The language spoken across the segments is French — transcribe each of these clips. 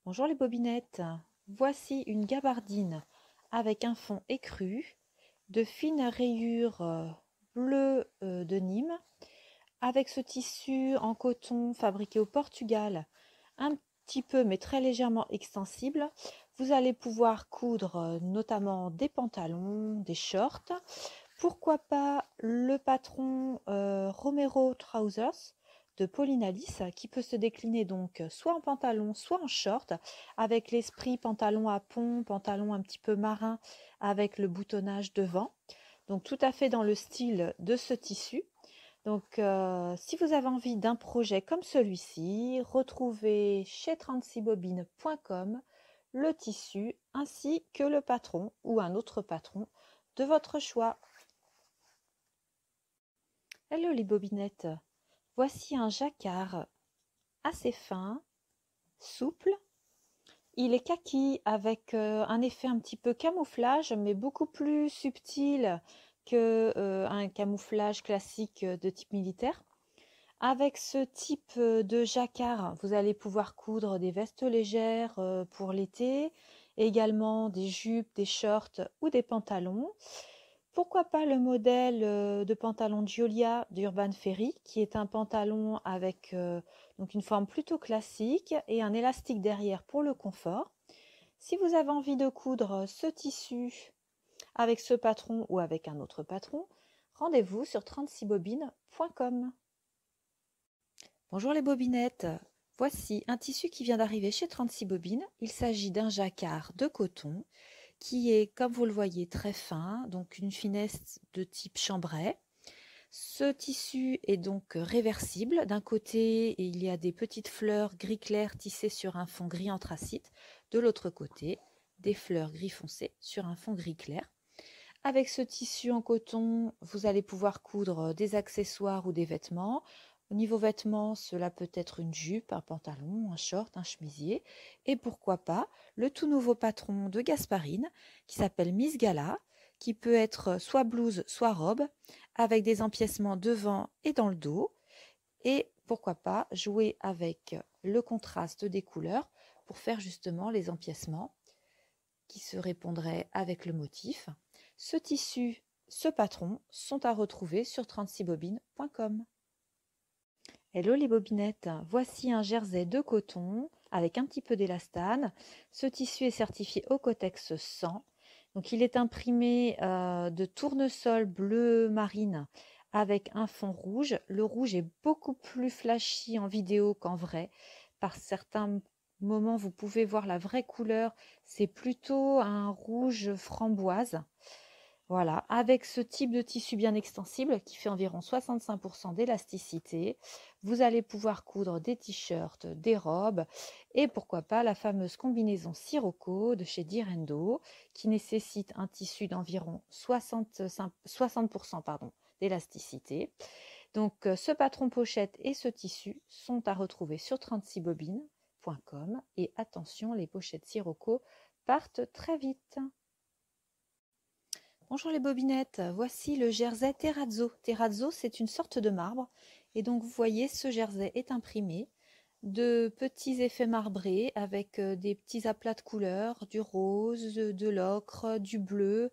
Bonjour les bobinettes, voici une gabardine avec un fond écru, de fines rayures bleues de Nîmes, avec ce tissu en coton fabriqué au Portugal, un petit peu mais très légèrement extensible. Vous allez pouvoir coudre notamment des pantalons, des shorts, pourquoi pas le patron Romero Trousers de Pauline Alice qui peut se décliner donc soit en pantalon soit en short avec l'esprit pantalon à pont, pantalon un petit peu marin avec le boutonnage devant. Donc tout à fait dans le style de ce tissu. Donc si vous avez envie d'un projet comme celui-ci, retrouvez chez 36bobines.com le tissu ainsi que le patron ou un autre patron de votre choix. Hello les bobinettes, voici un jacquard assez fin, souple. Il est kaki avec un effet un petit peu camouflage mais beaucoup plus subtil qu'un camouflage classique de type militaire. Avec ce type de jacquard, vous allez pouvoir coudre des vestes légères pour l'été, également des jupes, des shorts ou des pantalons. Pourquoi pas le modèle de pantalon Giolia d'Urban Ferry, qui est un pantalon avec donc une forme plutôt classique et un élastique derrière pour le confort. Si vous avez envie de coudre ce tissu avec ce patron ou avec un autre patron, rendez-vous sur 36bobines.com. Bonjour les bobinettes, voici un tissu qui vient d'arriver chez 36 bobines. Il s'agit d'un jacquard de coton qui est, comme vous le voyez, très fin, donc une finesse de type chambray. Ce tissu est donc réversible. D'un côté, il y a des petites fleurs gris clair tissées sur un fond gris anthracite. De l'autre côté, des fleurs gris foncé sur un fond gris clair. Avec ce tissu en coton, vous allez pouvoir coudre des accessoires ou des vêtements. Au niveau vêtements, cela peut être une jupe, un pantalon, un short, un chemisier. Et pourquoi pas le tout nouveau patron de Gasparine qui s'appelle Miss Gala, qui peut être soit blouse, soit robe, avec des empiècements devant et dans le dos. Et pourquoi pas jouer avec le contraste des couleurs pour faire justement les empiècements qui se répondraient avec le motif. Ce tissu, ce patron sont à retrouver sur 36bobines.com. Hello les bobinettes, voici un jersey de coton avec un petit peu d'élastane. Ce tissu est certifié Ocotex 100. Donc il est imprimé de tournesol bleu marine avec un fond rouge. Le rouge est beaucoup plus flashy en vidéo qu'en vrai. Par certains moments, vous pouvez voir la vraie couleur. C'est plutôt un rouge framboise. Voilà, avec ce type de tissu bien extensible qui fait environ 65% d'élasticité, vous allez pouvoir coudre des t-shirts, des robes et pourquoi pas la fameuse combinaison Sirocco de chez Direndo qui nécessite un tissu d'environ 60% d'élasticité. Donc ce patron pochette et ce tissu sont à retrouver sur 36bobines.com et attention, les pochettes Sirocco partent très vite. Bonjour les bobinettes, voici le jersey terrazzo. Terrazzo, c'est une sorte de marbre et donc vous voyez ce jersey est imprimé de petits effets marbrés avec des petits aplats de couleurs, du rose, de l'ocre, du bleu,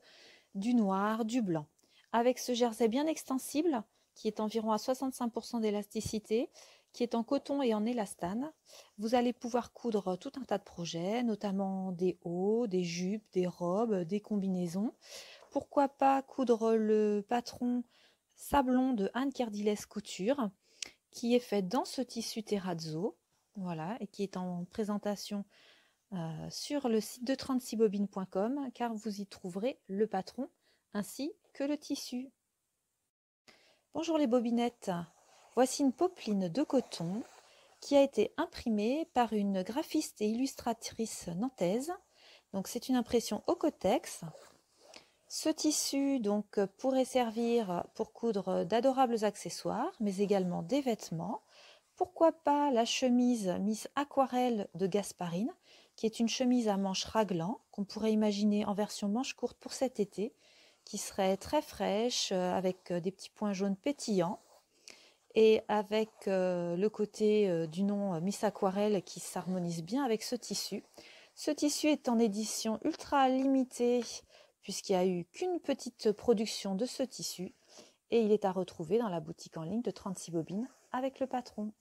du noir, du blanc. Avec ce jersey bien extensible qui est environ à 65% d'élasticité, qui est en coton et en élastane, vous allez pouvoir coudre tout un tas de projets, notamment des hauts, des jupes, des robes, des combinaisons. Pourquoi pas coudre le patron Sablon de Anne Kerdiles Couture qui est fait dans ce tissu terrazzo, voilà, et qui est en présentation sur le site de 36bobines.com car vous y trouverez le patron ainsi que le tissu. Bonjour les bobinettes, voici une popeline de coton qui a été imprimée par une graphiste et illustratrice nantaise. Donc c'est une impression Ocotex. Ce tissu donc pourrait servir pour coudre d'adorables accessoires, mais également des vêtements. Pourquoi pas la chemise Miss Aquarelle de Gasparine, qui est une chemise à manches raglan, qu'on pourrait imaginer en version manche courte pour cet été, qui serait très fraîche, avec des petits points jaunes pétillants. et avec le côté du nom Miss Aquarelle qui s'harmonise bien avec ce tissu. Ce tissu est en édition ultra limitée puisqu'il n'y a eu qu'une petite production de ce tissu et il est à retrouver dans la boutique en ligne de 36 bobines avec le patron.